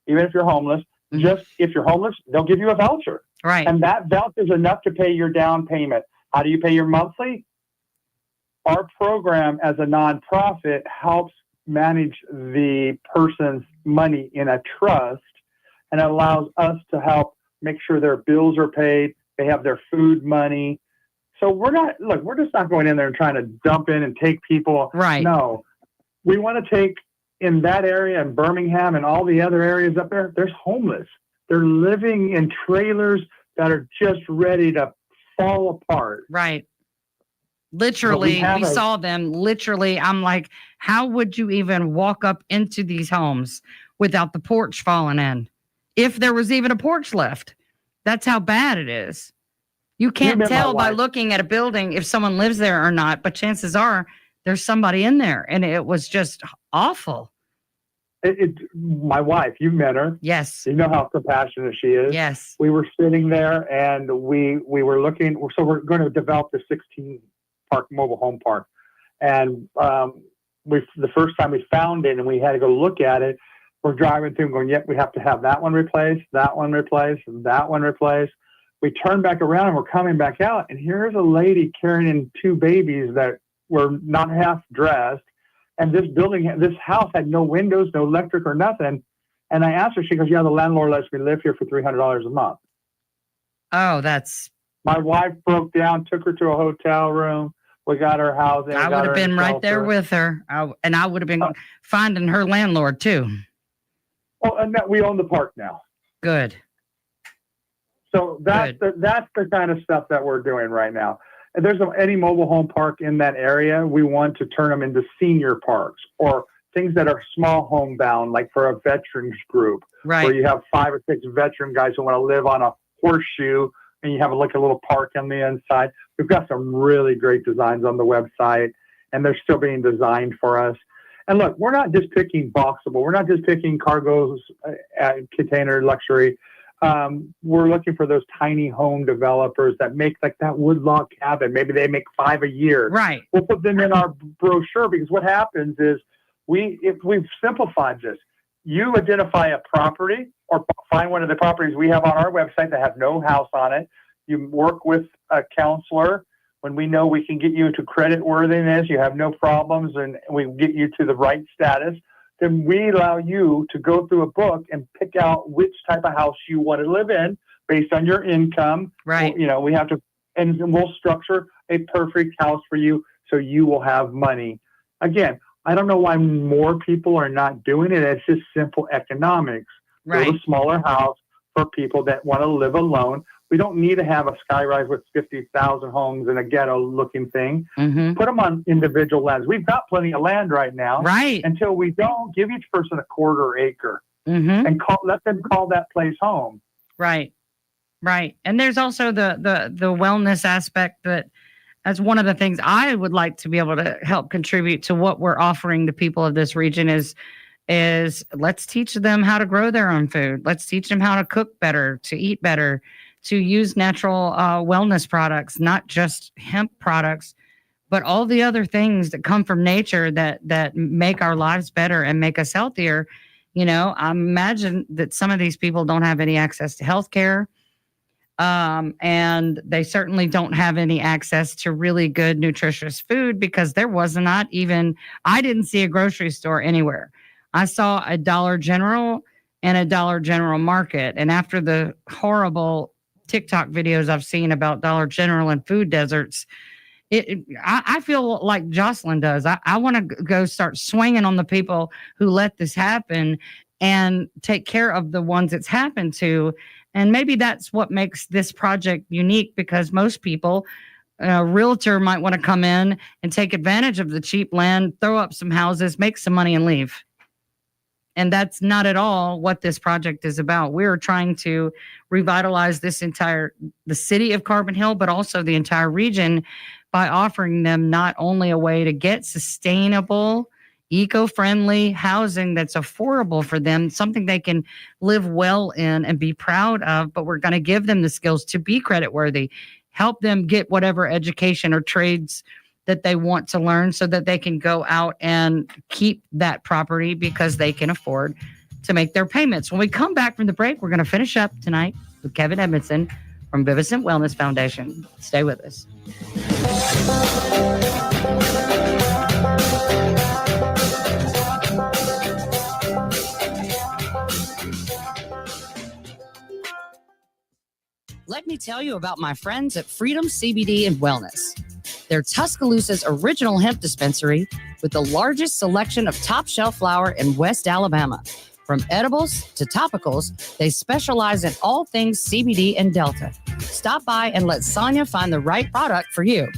even if you're homeless. Just if you're homeless, they'll give you a voucher. Right. And that voucher is enough to pay your down payment. How do you pay your monthly? Our program as a nonprofit helps manage the person's money in a trust, and it allows us to help make sure their bills are paid. They have their food money. So we're just not going in there and trying to dump in and take people. Right. No, we want to take in that area in Birmingham and all the other areas up there. There's homeless. They're living in trailers that are just ready to fall apart. Right. Literally, we saw them. Literally, I'm like, how would you even walk up into these homes without the porch falling in? If there was even a porch left. That's how bad it is. You can't tell by looking at a building if someone lives there or not, but chances are there's somebody in there, and it was just awful. My wife, you've met her. Yes. You know how compassionate she is. Yes. We were sitting there, and we were looking. So we're going to develop the 16-park mobile home park. And the first time we found it, and we had to go look at it, we're driving through and going, yep, we have to have that one replaced, that one replaced, and that one replaced. We turn back around, and we're coming back out, and here's a lady carrying two babies that were not half dressed. And this house had no windows, no electric or nothing. And I asked her, she goes, yeah, the landlord lets me live here for $300 a month. Oh, that's... My wife broke down, took her to a hotel room. We got her housing. I would have been right there with her. And I would have been finding her landlord too. Oh, and we own the park now. Good. So that's the kind of stuff that we're doing right now. If there's any mobile home park in that area, we want to turn them into senior parks or things that are small home bound, like for a veterans group, right, where you have 5 or 6 veteran guys who want to live on a horseshoe, and you have a little park on the inside. We've got some really great designs on the website, and they're still being designed for us. And look, we're not just picking boxable. We're not just picking cargoes, container luxury. We're looking for those tiny home developers that make like that woodlog cabin. Maybe they make 5 a year. Right. We'll put them in our brochure, because what happens is if we've simplified this, you identify a property or find one of the properties we have on our website that have no house on it. You work with a counselor. When we know we can get you to credit worthiness, you have no problems, and we get you to the right status, then we allow you to go through a book and pick out which type of house you want to live in based on your income. Right. We have to, and we'll structure a perfect house for you so you will have money. Again, I don't know why more people are not doing it. It's just simple economics. Right. Build a smaller house for people that want to live alone. We don't need to have a skyrise with 50,000 homes and a ghetto-looking thing. Mm-hmm. Put them on individual lands. We've got plenty of land right now. Right. Until we don't, give each person a quarter acre Mm-hmm. and let them call that place home. Right. Right. And there's also the wellness aspect that as one of the things I would like to be able to help contribute to what we're offering the people of this region is let's teach them how to grow their own food. Let's teach them how to cook better, to eat better, to use natural wellness products, not just hemp products, but all the other things that come from nature that make our lives better and make us healthier. You know, I imagine that some of these people don't have any access to health care. And they certainly don't have any access to really good, nutritious food because there was not even, I didn't see a grocery store anywhere. I saw a Dollar General and a Dollar General Market. And after the horrible TikTok videos I've seen about Dollar General and food deserts, I feel like Jocelyn does. I want to go start swinging on the people who let this happen and take care of the ones it's happened to. And maybe that's what makes this project unique because most people, a realtor might want to come in and take advantage of the cheap land, throw up some houses, make some money and leave. And that's not at all what this project is about. We're trying to revitalize the city of Carbon Hill, but also the entire region by offering them not only a way to get sustainable, eco-friendly housing that's affordable for them, something they can live well in and be proud of, but we're going to give them the skills to be credit worthy, help them get whatever education or trades that they want to learn so that they can go out and keep that property because they can afford to make their payments. When we come back from the break, we're going to finish up tonight with Kevin Edmondson from Viviscent Wellness Foundation. Stay with us. Let me tell you about my friends at Freedom CBD and Wellness. They're Tuscaloosa's original hemp dispensary with the largest selection of top shelf flower in West Alabama. From edibles to topicals, they specialize in all things CBD and Delta. Stop by and let Sonia find the right product for you.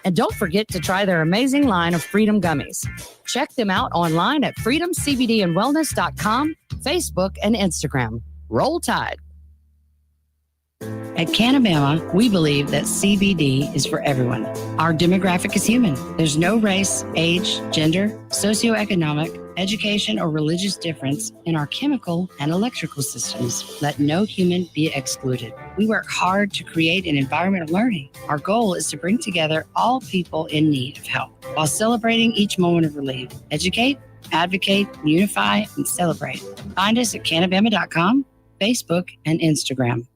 And don't forget to try their amazing line of Freedom Gummies. Check them out online at freedomcbdandwellness.com, Facebook, and Instagram. Roll Tide. At CannaBama, we believe that CBD is for everyone. Our demographic is human. There's no race, age, gender, socioeconomic, education, or religious difference in our chemical and electrical systems. Let no human be excluded. We work hard to create an environment of learning. Our goal is to bring together all people in need of help while celebrating each moment of relief. Educate, advocate, unify, and celebrate. Find us at CannaBama.com, Facebook, and Instagram.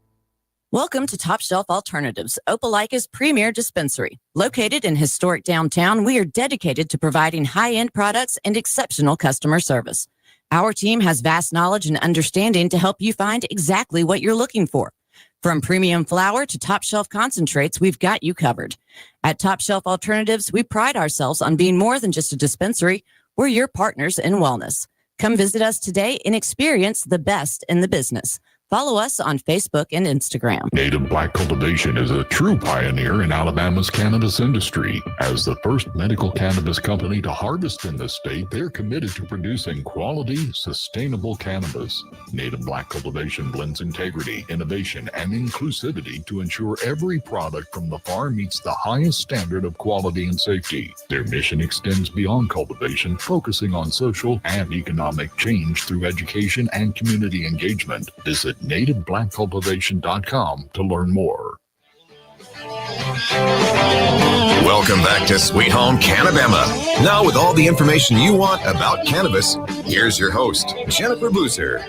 Welcome to Top Shelf Alternatives, Opelika's premier dispensary. Located in historic downtown, we are dedicated to providing high-end products and exceptional customer service. Our team has vast knowledge and understanding to help you find exactly what you're looking for. From premium flower to top shelf concentrates, we've got you covered. At Top Shelf Alternatives, we pride ourselves on being more than just a dispensary. We're your partners in wellness. Come visit us today and experience the best in the business. Follow us on Facebook and Instagram. Native Black Cultivation is a true pioneer in Alabama's cannabis industry. As the first medical cannabis company to harvest in the state, they're committed to producing quality, sustainable cannabis. Native Black Cultivation blends integrity, innovation, and inclusivity to ensure every product from the farm meets the highest standard of quality and safety. Their mission extends beyond cultivation, focusing on social and economic change through education and community engagement. Visit nativeblackcultivation.com to learn more. Welcome back to Sweet Home CannaBama. Now with all the information you want about cannabis, here's your host, Jennifer Boozer.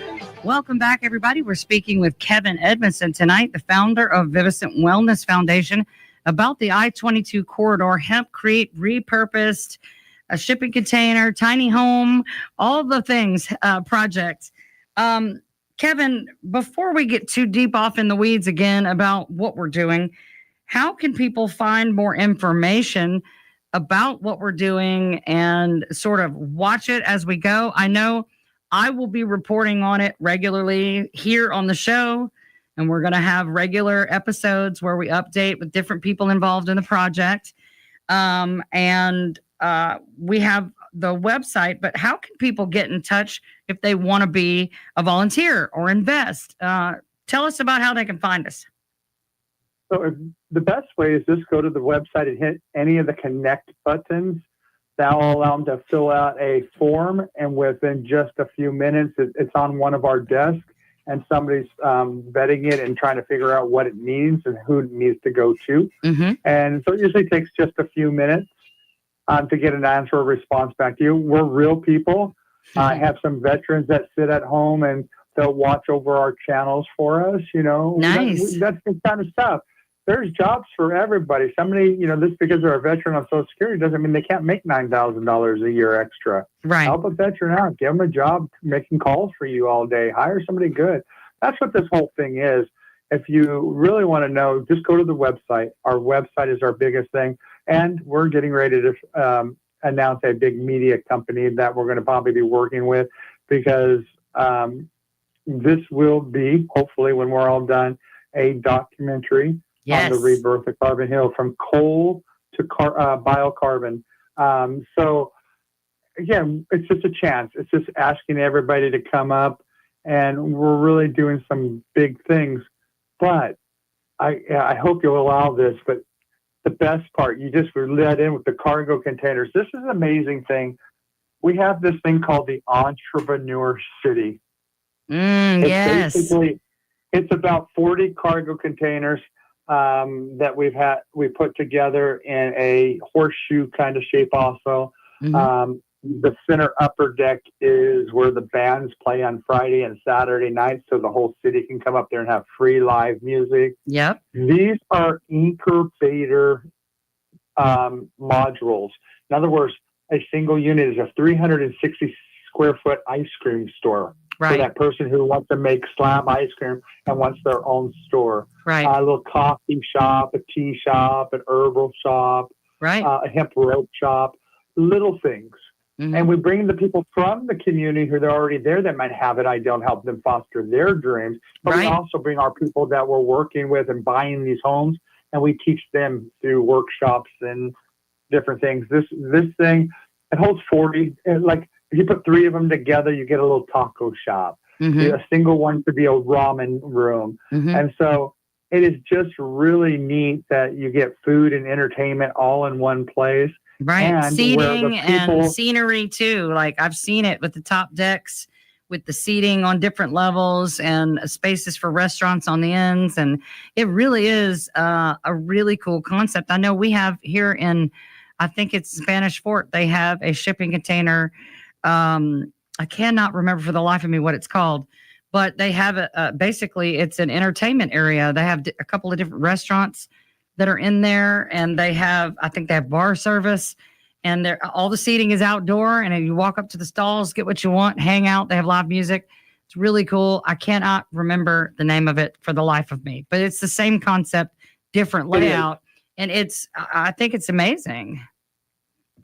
Welcome back, everybody. We're speaking with Kevin Edmondson tonight, the founder of Viviscent Wellness Foundation, about the I-22 corridor, hempcrete, repurposed, a shipping container, tiny home, all the things project. Kevin, before we get too deep off in the weeds again about what we're doing, how can people find more information about what we're doing and sort of watch it as we go. I know I will be reporting on it regularly here on the show, and we're going to have regular episodes where we update with different people involved in the project. And we have the website, but how can people get in touch if they want to be a volunteer or invest? Tell us about how they can find us. So the best way is just go to the website and hit any of the connect buttons. That will allow them to fill out a form, and within just a few minutes, it's on one of our desks, and somebody's vetting it and trying to figure out what it needs and who it needs to go to. Mm-hmm. And so it usually takes just a few minutes to get an answer or response back to you. We're real people. I have some veterans that sit at home and they'll watch over our channels for us. Nice. That's the kind of stuff. There's jobs for everybody. Somebody, just because they're a veteran on Social Security doesn't mean they can't make $9,000 a year extra. Right. Help a veteran out. Give them a job making calls for you all day. Hire somebody good. That's what this whole thing is. If you really want to know, just go to the website. Our website is our biggest thing. And we're getting ready to announce a big media company that we're going to probably be working with, because this will be, hopefully when we're all done, a documentary on the rebirth of Carbon Hill from coal to biocarbon. So again, it's just a chance. It's just asking everybody to come up, and we're really doing some big things. But I hope you'll allow this. But the best part, you just were let in with the cargo containers. This is an amazing thing. We have this thing called the Entrepreneur City. Yes. It's about 40 cargo containers that we put together in a horseshoe kind of shape also. Mm-hmm. The center upper deck is where the bands play on Friday and Saturday nights, so the whole city can come up there and have free live music. Yep. These are incubator modules. In other words, a single unit is a 360 square foot ice cream store. Right. For that person who wants to make slab ice cream and wants their own store. Right. A little coffee shop, a tea shop, an herbal shop, Right. A hemp rope shop, little things. Mm-hmm. And we bring the people from the community who are already there that might have an idea and help them foster their dreams. But we also bring our people that we're working with and buying these homes, and we teach them through workshops and different things. This thing, it holds 40. Like if you put 3 of them together, you get a little taco shop. Mm-hmm. A single one could be a ramen room. Mm-hmm. And so it is just really neat that you get food and entertainment all in one place. Right. And Seating and scenery too. Like I've seen it with the top decks, with the seating on different levels and spaces for restaurants on the ends. And it really is a really cool concept. I know we have here in, I think it's Spanish Fort, they have a shipping container. I cannot remember for the life of me what it's called, but they have basically it's an entertainment area. They have a couple of different restaurants that are in there, and I think they have bar service, and all the seating is outdoor, and you walk up to the stalls, get what you want, hang out. They have live music. It's really cool. I cannot remember the name of it for the life of me, but it's the same concept, different layout, and I think it's amazing.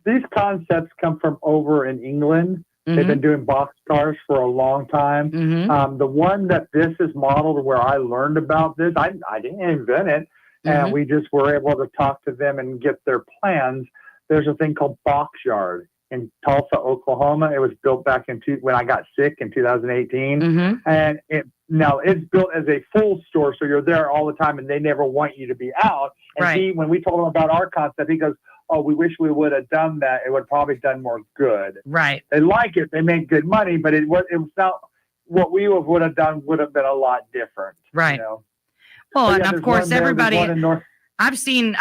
These concepts come from over in England. Mm-hmm. They've been doing boxcars for a long time. Mm-hmm. The one that this is modeled, where I learned about this, I didn't invent it. Mm-hmm. And we just were able to talk to them and get their plans. There's a thing called Box Yard in Tulsa, Oklahoma. It was built back when I got sick in 2018. Mm-hmm. And it's built as a full store, so you're there all the time, and they never want you to be out. And right. when we told him about our concept, he goes, "Oh, we wish we would have done that. It would probably done more good." Right. They like it. They make good money, but it was not what we would have done. Would have been a lot different. Right. Well, and of course, everybody. I've seen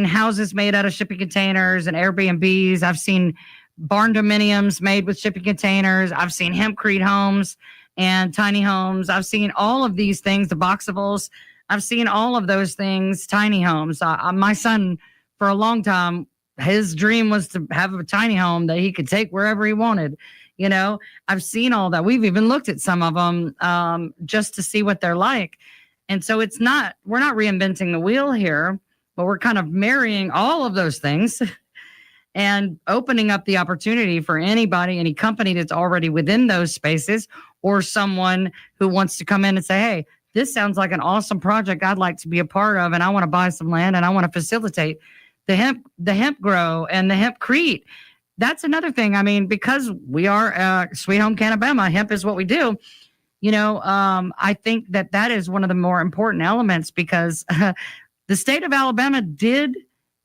houses made out of shipping containers and Airbnbs. I've seen barn dominiums made with shipping containers. I've seen hempcrete homes and tiny homes. I've seen all of these things, the boxables. I've seen all of those things, tiny homes. My son, for a long time, his dream was to have a tiny home that he could take wherever he wanted. I've seen all that. We've even looked at some of them just to see what they're like. And so we're not reinventing the wheel here, but we're kind of marrying all of those things and opening up the opportunity for anybody, any company that's already within those spaces, or someone who wants to come in and say, hey, this sounds like an awesome project I'd like to be a part of, and I want to buy some land and I want to facilitate the hemp grow and the hempcrete. That's another thing. I mean, because we are Sweet Home CannaBama, hemp is what we do. I think that is one of the more important elements, because the state of Alabama did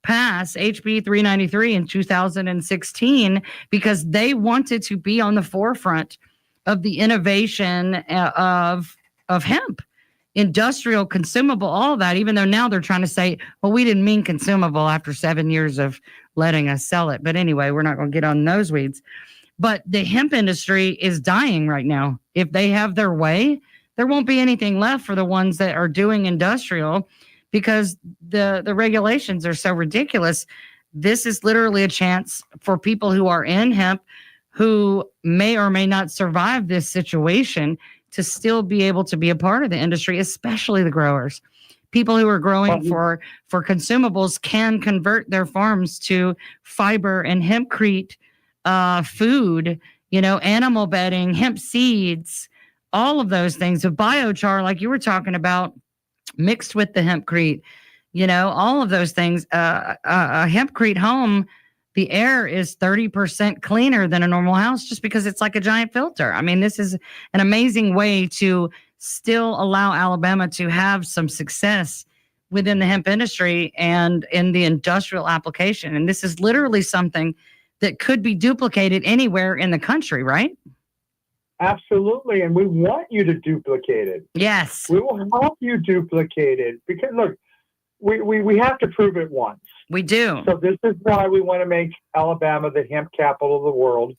pass HB 393 in 2016 because they wanted to be on the forefront of the innovation of hemp, industrial, consumable, all that, even though now they're trying to say, well, we didn't mean consumable after 7 years of letting us sell it. But anyway, we're not going to get on those weeds. But the hemp industry is dying right now. If they have their way, there won't be anything left for the ones that are doing industrial, because the regulations are so ridiculous. This is literally a chance for people who are in hemp, who may or may not survive this situation, to still be able to be a part of the industry, especially the growers. People who are growing for consumables can convert their farms to fiber and hempcrete food, animal bedding, hemp seeds, all of those things. The biochar, like you were talking about, mixed with the hempcrete, all of those things. A hempcrete home, the air is 30% cleaner than a normal house, just because it's like a giant filter. I mean, this is an amazing way to still allow Alabama to have some success within the hemp industry and in the industrial application. And this is literally something that could be duplicated anywhere in the country, right? Absolutely. And we want you to duplicate it. Yes. We will help you duplicate it, because look, we have to prove it once. We do. So this is why we want to make Alabama the hemp capital of the world.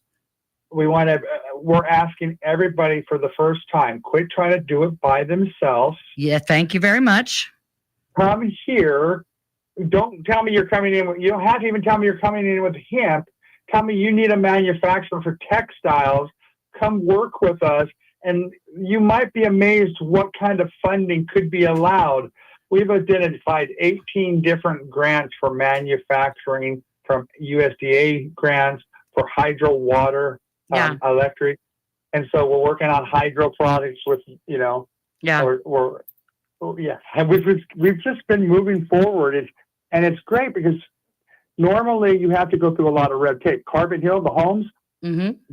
We're asking everybody for the first time, quit trying to do it by themselves. Yeah. Thank you very much. Come here. Don't tell me you're coming in. You don't have to even tell me you're coming in with hemp. Tell me you need a manufacturer for textiles. Come work with us. And you might be amazed what kind of funding could be allowed. We've identified 18 different grants for manufacturing, from USDA grants for hydro, water, electric. And so we're working on hydro products with, And we've just been moving forward. And it's great, because normally you have to go through a lot of red tape. Carbon Hill, the homes,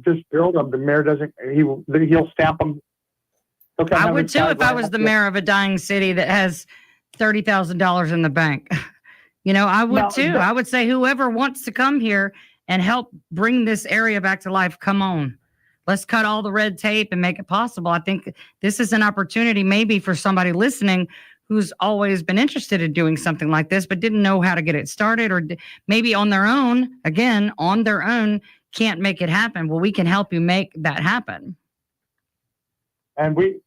just build them. The mayor doesn't, he'll stamp them. I would too, if I was the mayor of a dying city that has $30,000 in the bank. I would too. I would say, whoever wants to come here and help bring this area back to life, come on. Let's cut all the red tape and make it possible. I think this is an opportunity maybe for somebody listening who's always been interested in doing something like this, but didn't know how to get it started, or maybe on their own, can't make it happen. Well, we can help you make that happen. And we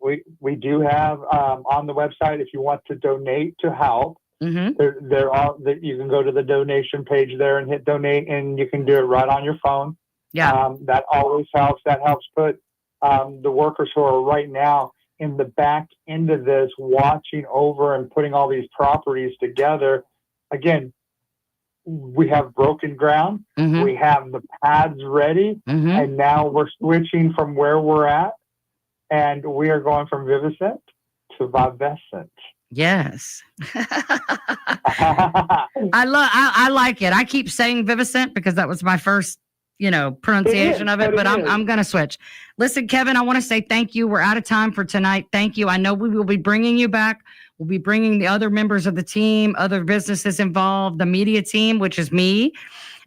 do have on the website, if you want to donate to help, there are, you can go to the donation page there and hit donate, and you can do it right on your phone. Yeah, that always helps. That helps put the workers who are right now in the back end of this, watching over and putting all these properties together. Again, we have broken ground. We have the pads ready, and now we're switching from where we're at. And we are going from Viviscent to Viviscent. Yes. I like it. I keep saying Viviscent because that was my first, pronunciation of it, but I'm going to switch. Listen, Kevin, I want to say thank you. We're out of time for tonight. Thank you. I know we will be bringing you back. We'll be bringing the other members of the team, other businesses involved, the media team, which is me,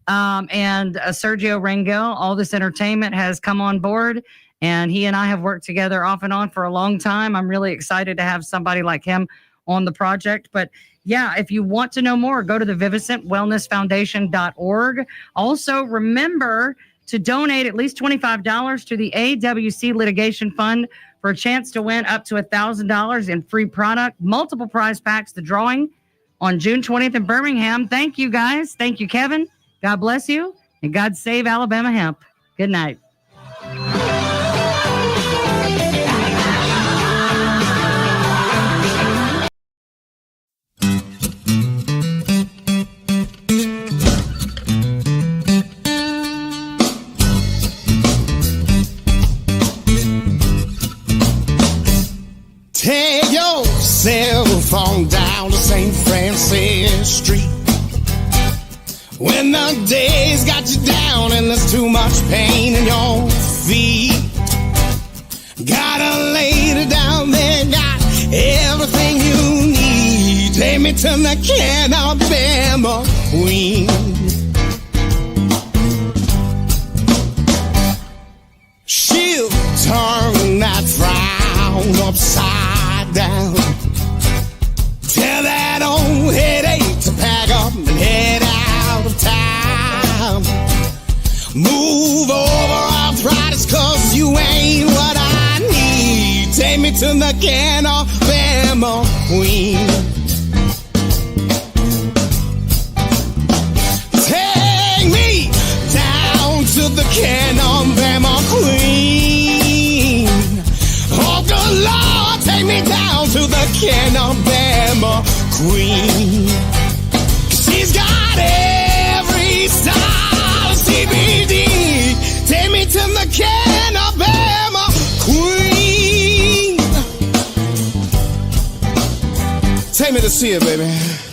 and Sergio Rangel. All This Entertainment has come on board. And he and I have worked together off and on for a long time. I'm really excited to have somebody like him on the project. But yeah, if you want to know more, go to the ViviscentWellnessFoundation.org. Also, remember to donate at least $25 to the AWC Litigation Fund for a chance to win up to $1,000 in free product, multiple prize packs. The drawing on June 20th in Birmingham. Thank you, guys. Thank you, Kevin. God bless you. And God save Alabama hemp. Good night. Take yourself on down to St. Francis Street. When the day's got you down and there's too much pain in your feet, got a lady down there, got everything you need. Take me to the CannaBama Queen. She'll turn that frown upside down. Tell that old headache to pack up and head out of town. Move over arthritis, cause you ain't what I need. Take me to the CannaBama Queen. Take me down to the CannaBama Queen. Oh, good Lord, take me down to the CannaBama Queen. She's got every style of CBD. Take me to the CannaBama Queen. Take me to see her, baby.